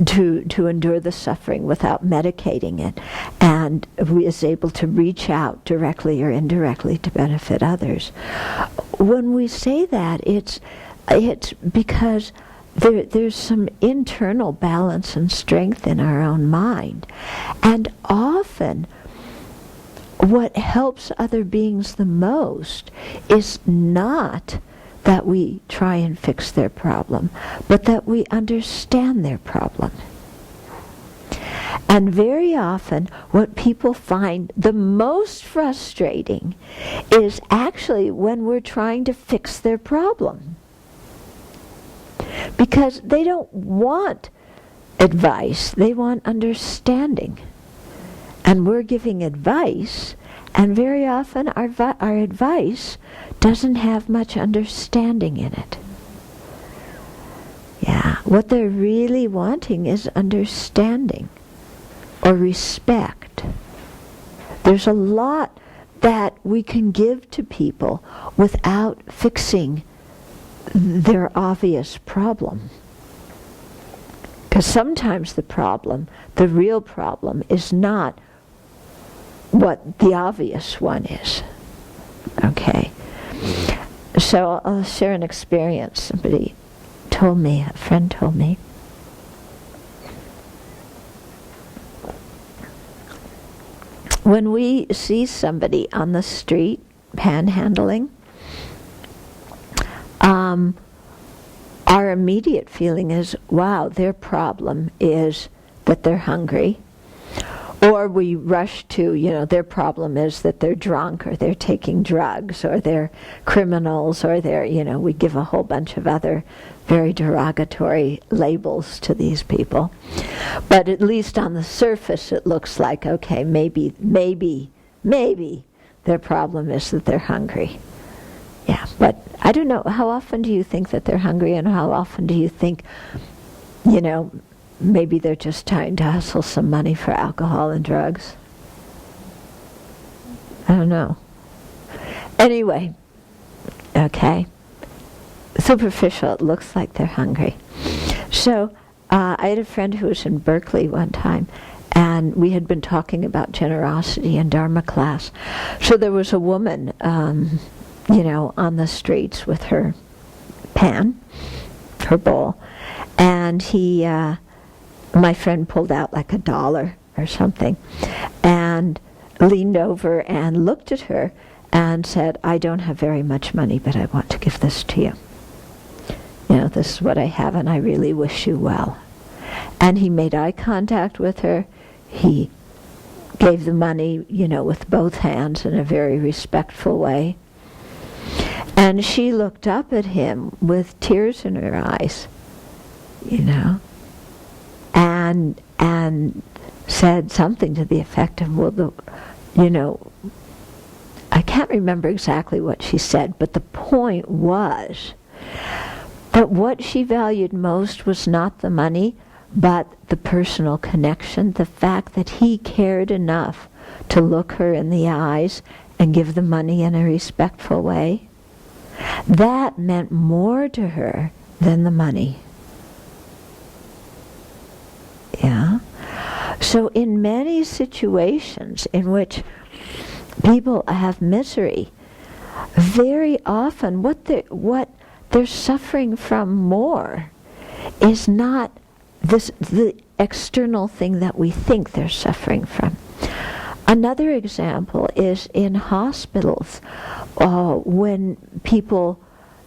to endure the suffering without medicating it, and is able to reach out directly or indirectly to benefit others. When we say that, it's because there's some internal balance and strength in our own mind. And often, what helps other beings the most is not that we try and fix their problem, but that we understand their problem. And very often, what people find the most frustrating is actually when we're trying to fix their problem. Because they don't want advice, they want understanding. And we're giving advice, and very often our advice doesn't have much understanding in it. Yeah, what they're really wanting is understanding or respect. There's a lot that we can give to people without fixing their obvious problem. Because sometimes the real problem is not what the obvious one is. Okay. So I'll share an experience. A friend told me, when we see somebody on the street panhandling, our immediate feeling is, wow, their problem is that they're hungry. Or we rush to, their problem is that they're drunk, or they're taking drugs, or they're criminals, or they're, we give a whole bunch of other very derogatory labels to these people. But at least on the surface it looks like, okay, maybe their problem is that they're hungry. Yeah, but I don't know, how often do you think that they're hungry, and how often do you think, maybe they're just trying to hustle some money for alcohol and drugs? I don't know. Anyway, okay. Superficial, it looks like they're hungry. So, I had a friend who was in Berkeley one time, and we had been talking about generosity in Dharma class. So there was a woman, on the streets with her pan, her bowl, and my friend pulled out like $1 or something, and leaned over and looked at her and said, "I don't have very much money, but I want to give this to you. This is what I have, and I really wish you well." And he made eye contact with her. He gave the money, with both hands in a very respectful way. And she looked up at him with tears in her eyes, and said something to the effect of, I can't remember exactly what she said, but the point was that what she valued most was not the money, but the personal connection, the fact that he cared enough to look her in the eyes and give the money in a respectful way. That meant more to her than the money. Yeah? So in many situations in which people have misery, very often what they're suffering from more is not the external thing that we think they're suffering from. Another example is in hospitals, when people,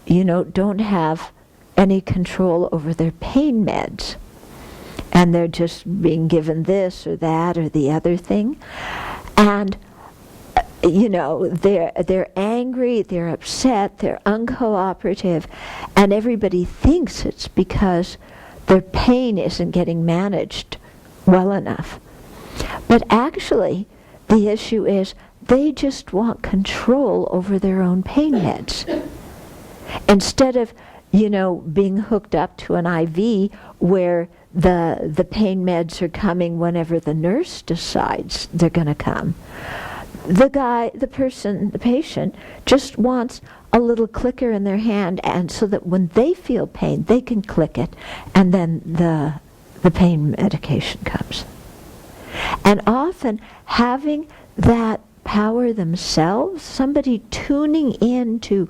don't have any control over their pain meds, and they're just being given this or that or the other thing, and they're angry, they're upset, they're uncooperative, and everybody thinks it's because their pain isn't getting managed well enough. But actually, the issue is they just want control over their own pain meds. Instead of, being hooked up to an IV where the pain meds are coming whenever the nurse decides they're going to come. The patient just wants a little clicker in their hand, and so that when they feel pain, they can click it, and then the pain medication comes. And often having that power themselves, somebody tuning into,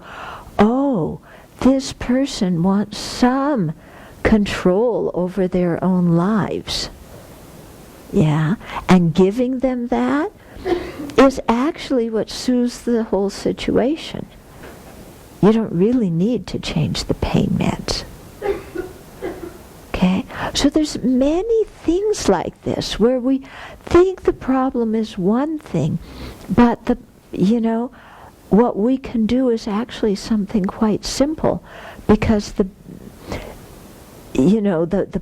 this person wants some control over their own lives. Yeah, and giving them that is actually what soothes the whole situation. You don't really need to change the pain meds. Okay? So there's many things like this where we think the problem is one thing, but what we can do is actually something quite simple, because the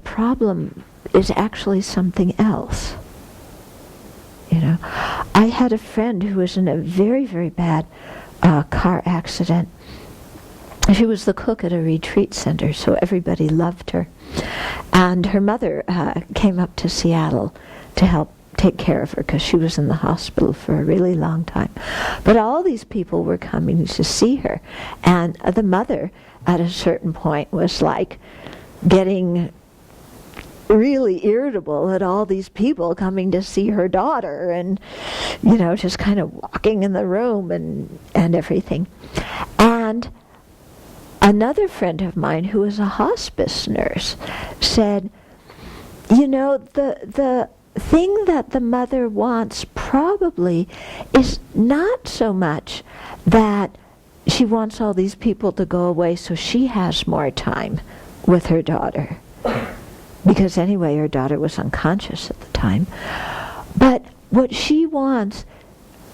problem is actually something else. I had a friend who was in a very, very bad car accident. She was the cook at a retreat center, so everybody loved her. And her mother came up to Seattle to help take care of her, because she was in the hospital for a really long time. But all these people were coming to see her. And the mother, at a certain point, was like getting really irritable at all these people coming to see her daughter, and just kind of walking in the room and everything. And another friend of mine who was a hospice nurse said, the thing that the mother wants probably is not so much that she wants all these people to go away so she has more time with her daughter, because anyway her daughter was unconscious at the time. But what she wants,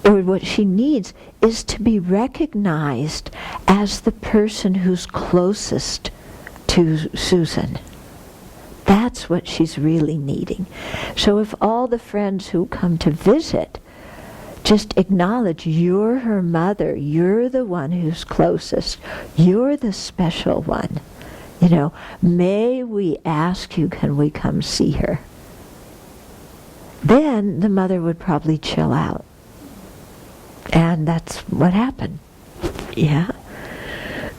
or what she needs, is to be recognized as the person who's closest to Susan. That's what she's really needing. So if all the friends who come to visit just acknowledge you're her mother. You're the one who's closest. You're the special one. You know, may we ask you, can we come see her? Then the mother would probably chill out. And that's what happened. Yeah.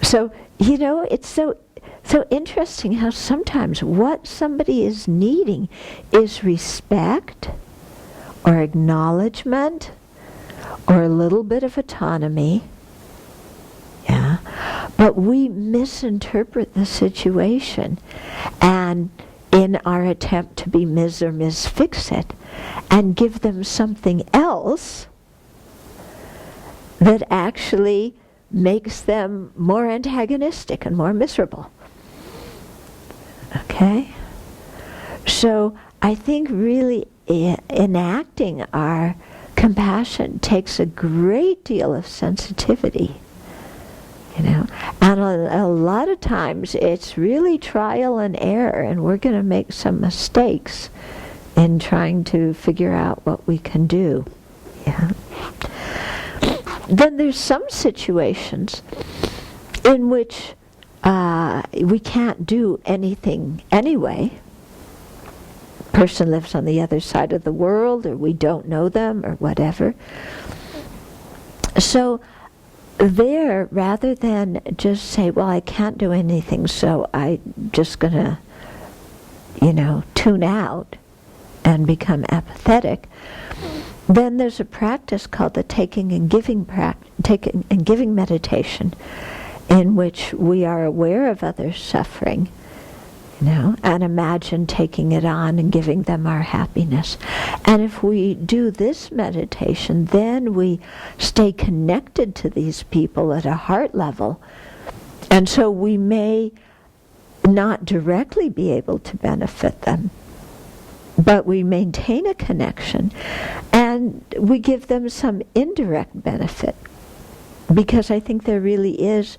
So, you know, it's so interesting how sometimes what somebody is needing is respect or acknowledgement or a little bit of autonomy. Yeah. But we misinterpret the situation, and in our attempt to be Ms. or Ms. Fix-It, and give them something else that actually makes them more antagonistic and more miserable. Okay? So I think really enacting our compassion takes a great deal of sensitivity. You know, and a lot of times it's really trial and error, and we're going to make some mistakes in trying to figure out what we can do. Yeah. Then there's some situations in which we can't do anything anyway. Person lives on the other side of the world, or we don't know them, or whatever. So there, rather than just say, well, I can't do anything, so I'm just going to, you know, tune out and become apathetic, then there's a practice called the taking and giving meditation, in which we are aware of others' suffering, you know, and imagine taking it on and giving them our happiness. And if we do this meditation, then we stay connected to these people at a heart level. And so we may not directly be able to benefit them, but we maintain a connection, and we give them some indirect benefit. Because I think there really is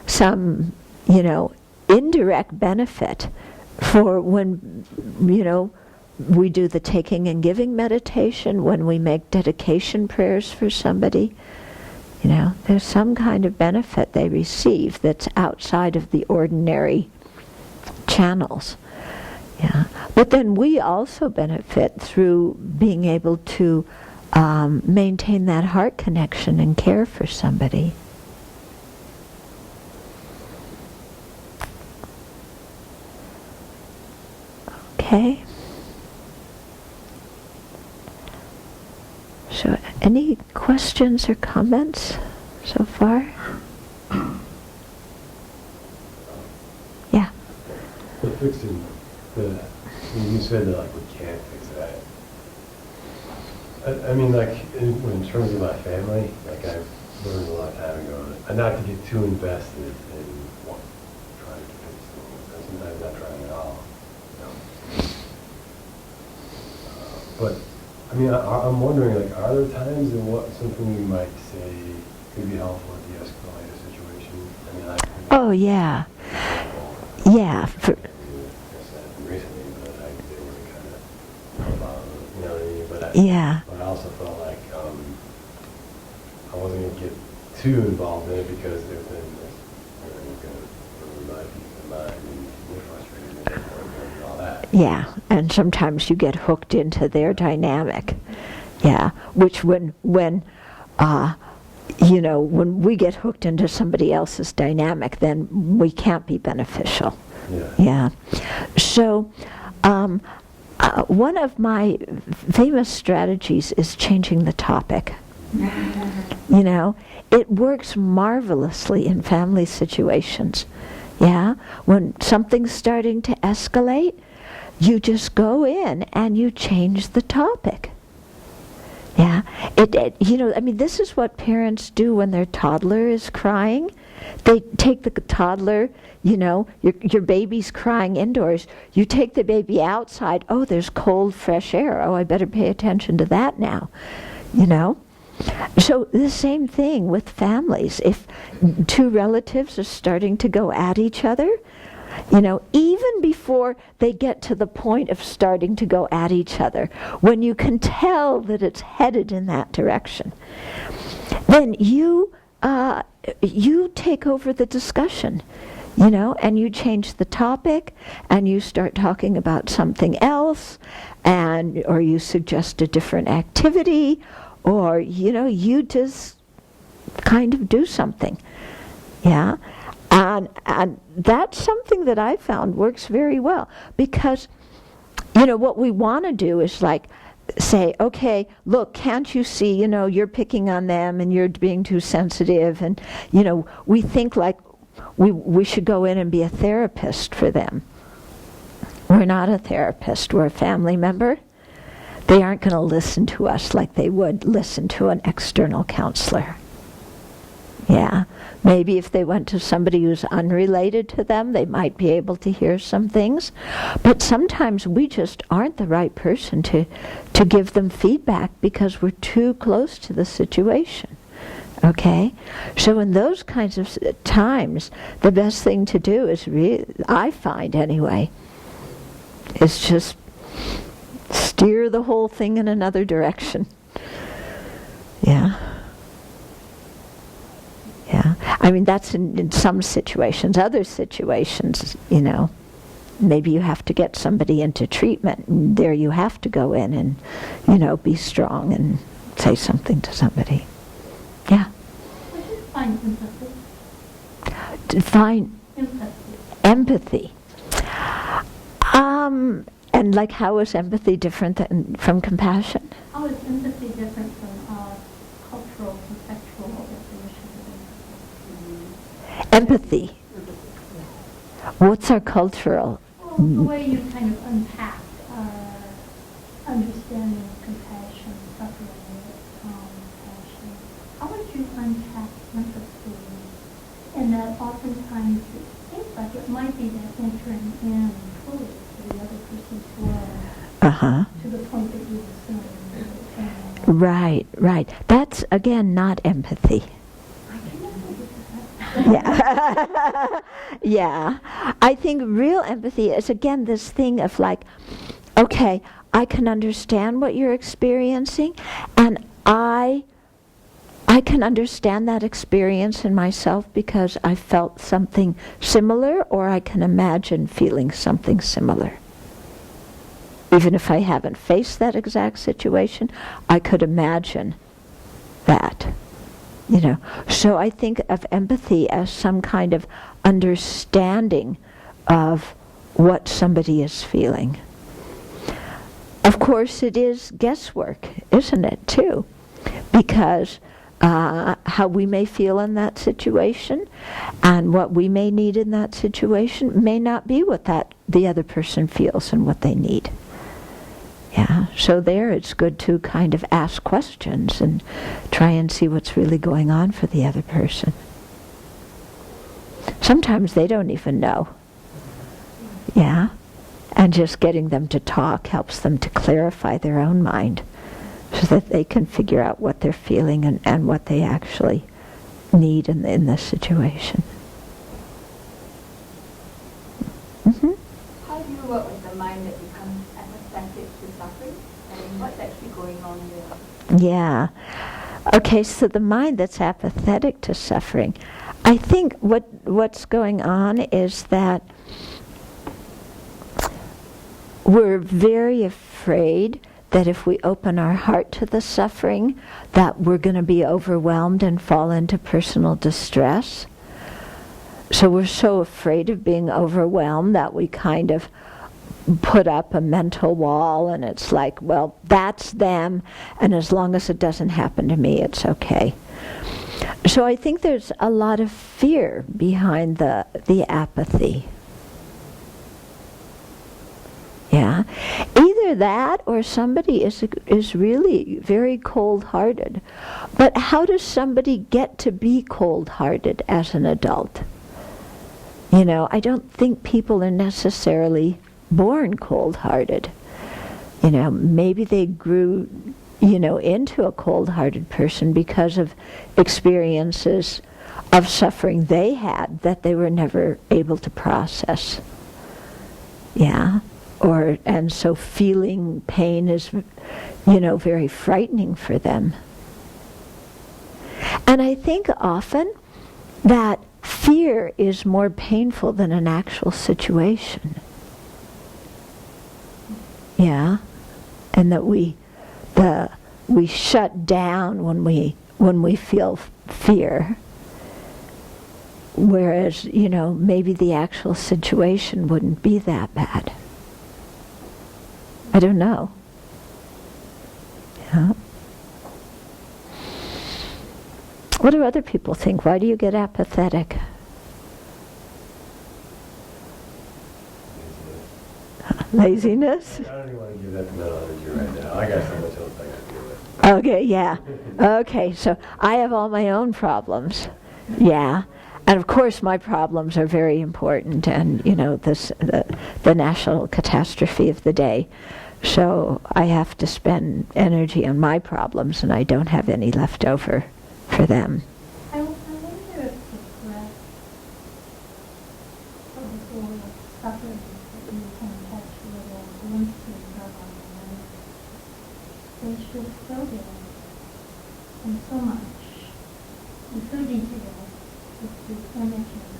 some, you know, indirect benefit for when, you know, we do the taking and giving meditation, when we make dedication prayers for somebody. You know, there's some kind of benefit they receive that's outside of the ordinary channels. Yeah. But then we also benefit through being able to maintain that heart connection and care for somebody. Okay. So, any questions or comments so far? Yeah. The fixing, when you said that, like, we can't fix that. I mean, like, in terms of my family, like, I've learned a long time ago, not to get too invested in trying to fix things, and sometimes not trying at all. But, I mean, I'm wondering, like, are there times in what something you might say could be helpful to de-escalate a situation? I mean, oh, yeah. Yeah. Recently, but I did really kind of help out, you know what I mean? But Yeah. But I also felt like I wasn't going to get too involved in it because there's been this, you know, you're going to remind people of mine and you're frustrated and all that. Yeah, and sometimes you get hooked into their dynamic. Yeah, which when you know, when we get hooked into somebody else's dynamic, then we can't be beneficial. Yeah. So, one of my famous strategies is changing the topic. You know, it works marvelously in family situations. Yeah, when something's starting to escalate, you just go in and you change the topic. Yeah, you know, I mean, this is what parents do when their toddler is crying. They take the toddler, you know, your baby's crying indoors. You take the baby outside. Oh, there's cold, fresh air. Oh, I better pay attention to that now, you know. So the same thing with families. If two relatives are starting to go at each other, Even before they get to the point of starting to go at each other, when you can tell that it's headed in that direction, then you take over the discussion, and you change the topic, and you start talking about something else, or you suggest a different activity, or, you just kind of do something. Yeah? And that's something that I found works very well, because, what we want to do is like say, okay, look, can't you see, you're picking on them and you're being too sensitive, and, we think like we should go in and be a therapist for them. We're not a therapist, we're a family member. They aren't going to listen to us like they would listen to an external counselor. Yeah, maybe if they went to somebody who's unrelated to them, they might be able to hear some things. But sometimes we just aren't the right person to give them feedback because we're too close to the situation. Okay? So in those kinds of times, the best thing to do is, I find anyway, is just steer the whole thing in another direction. Yeah. Yeah. I mean, that's in some situations. Other situations, maybe you have to get somebody into treatment, and there you have to go in and, be strong and say something to somebody. Yeah. What do you find empathy? Define Empathy. And like, how is empathy different from compassion? How is empathy different from our cultural, contextual definition of empathy? Empathy. What's our cultural? Well, the way you kind of unpack understanding of compassion, suffering, passion. How would you unpack empathy? And that oftentimes it seems like it might be that entering in fully to the other person's world to the point that you assume. Right. That's, again, not empathy. Yeah. Yeah. I think real empathy is, again, this thing of like, okay, I can understand what you're experiencing, and I can understand that experience in myself because I felt something similar, or I can imagine feeling something similar. Even if I haven't faced that exact situation, I could imagine that. So I think of empathy as some kind of understanding of what somebody is feeling. Of course, it is guesswork, isn't it, too? Because how we may feel in that situation and what we may need in that situation may not be what the other person feels and what they need. Yeah, so there it's good to kind of ask questions and try and see what's really going on for the other person. Sometimes they don't even know. Yeah, and just getting them to talk helps them to clarify their own mind so that they can figure out what they're feeling and what they actually need in this situation. Mm-hmm. How do you work with the mind that becomes apathetic to suffering? I mean, what's actually going on there? Yeah. Okay, so the mind that's apathetic to suffering, I think what's going on is that we're very afraid that if we open our heart to the suffering, that we're going to be overwhelmed and fall into personal distress. So we're so afraid of being overwhelmed that we kind of put up a mental wall, and it's like, well, that's them, and as long as it doesn't happen to me, it's okay. So I think there's a lot of fear behind the apathy. Yeah, either that or somebody is really very cold-hearted. But how does somebody get to be cold-hearted as an adult? I don't think people are necessarily born cold-hearted. Maybe they grew, into a cold-hearted person because of experiences of suffering they had that they were never able to process. Yeah. And so feeling pain is, very frightening for them. And I think often that fear is more painful than an actual situation. Yeah. And that we shut down when we feel fear. Whereas, maybe the actual situation wouldn't be that bad. I don't know. Yeah. What do other people think? Why do you get apathetic? Laziness? I don't even want to give that to mental energy right now. I got so much else I got to deal with. Okay, yeah. Okay, so I have all my own problems. Yeah. And of course my problems are very important and, the national catastrophe of the day. So I have to spend energy on my problems and I don't have any left over for them. I wonder if the breath of the soul of suffering that you can catch little glimpses of on the life, they should still be and so much, and so detailed, with these images.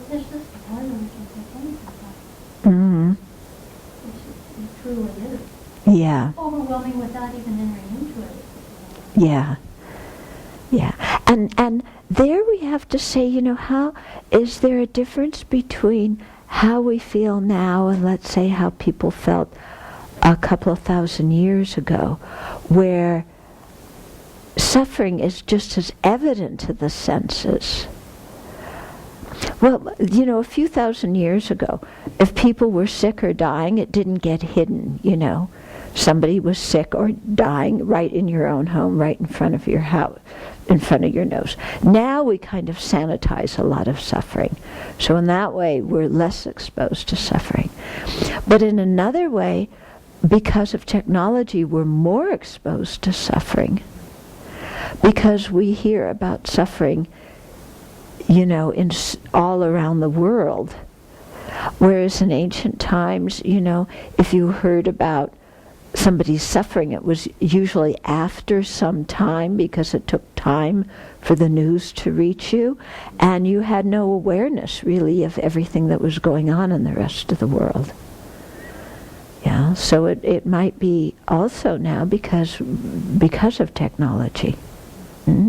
There's just a part of it that they think about. Mm-hmm. It truly is. Yeah. Overwhelming without even entering into it. Yeah. Yeah. And there we have to say, how is there a difference between how we feel now and let's say how people felt a couple of thousand years ago, where suffering is just as evident to the senses. Well, a few thousand years ago, if people were sick or dying, it didn't get hidden, Somebody was sick or dying right in your own home, right in front of your house, in front of your nose. Now we kind of sanitize a lot of suffering. So in that way, we're less exposed to suffering. But in another way, because of technology, we're more exposed to suffering. Because we hear about suffering, all around the world. Whereas in ancient times, if you heard about somebody's suffering, it was usually after some time because it took time for the news to reach you, and you had no awareness really of everything that was going on in the rest of the world. Yeah, so it might be also now because of technology. Mm-hmm.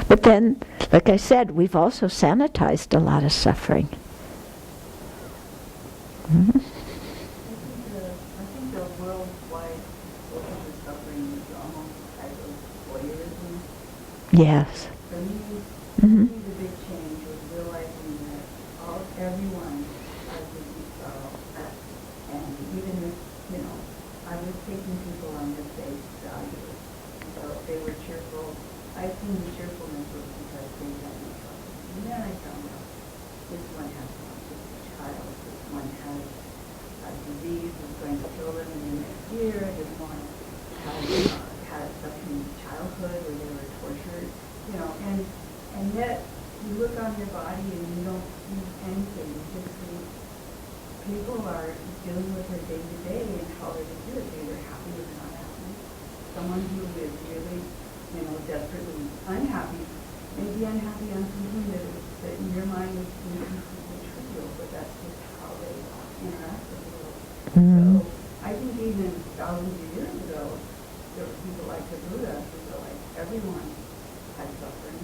But then, like I said, we've also sanitized a lot of suffering. Mm-hmm. I think the worldwide social suffering is almost a type of voyeurism. Yes. For me, Mm-hmm. the big change was realizing that everyone has a deep sorrow. And even if, I was taking people on their face value. So if they were cheerful, I assumed the cheerfulness was because they had no trouble. And then I found out this one has an autistic child, this one has a disease that's going to kill them in the next year, this one had such a childhood where they were tortured, and yet you look on your body and you don't see anything, you just see people are dealing with their day-to-day and how they do it. They're either happy or not happy. Someone who is really, desperately unhappy may be unhappy on something that in your mind is completely trivial, but that's just how they interact with the world. Mm-hmm. So I think even thousands of years ago, there were people like the Buddha who were like, everyone had suffering,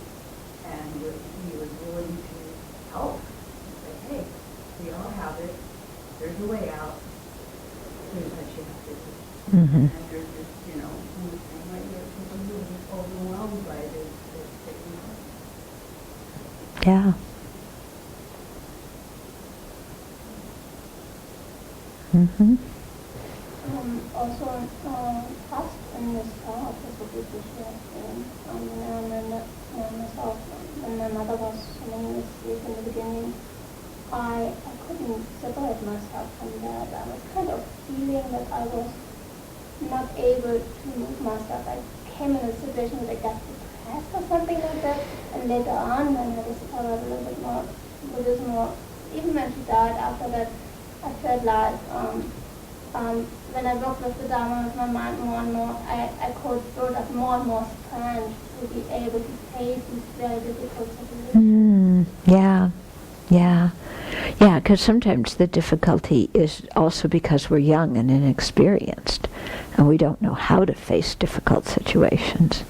and he was willing to help and say, hey, we all have it. There's a way out. Here's what you have to do. Mm-hmm. And there's just, in the same way, there are people who are just overwhelmed by this technology. Yeah. Mm-hmm. Also, past in this episode which myself, when my mother was swimming asleep in the beginning, I couldn't separate myself from that. I was kind of feeling that I was not able to move myself. I came in a situation that I got test or something like that. And later on, when I discovered a little bit more Buddhism, or even when she died, after that, I felt like when I worked with the Dharma with my mind more and more, I could build up more and more strength to be able to face these very difficult situations. Yeah, because sometimes the difficulty is also because we're young and inexperienced, and we don't know how to face difficult situations,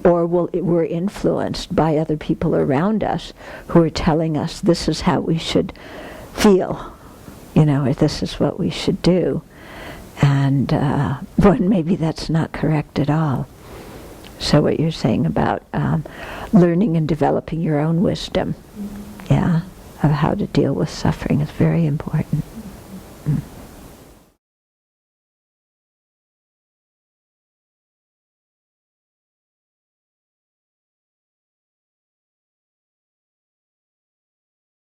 or we're influenced by other people around us who are telling us this is how we should feel, or this is what we should do, and when maybe that's not correct at all. So what you're saying about learning and developing your own wisdom, of how to deal with suffering is very important.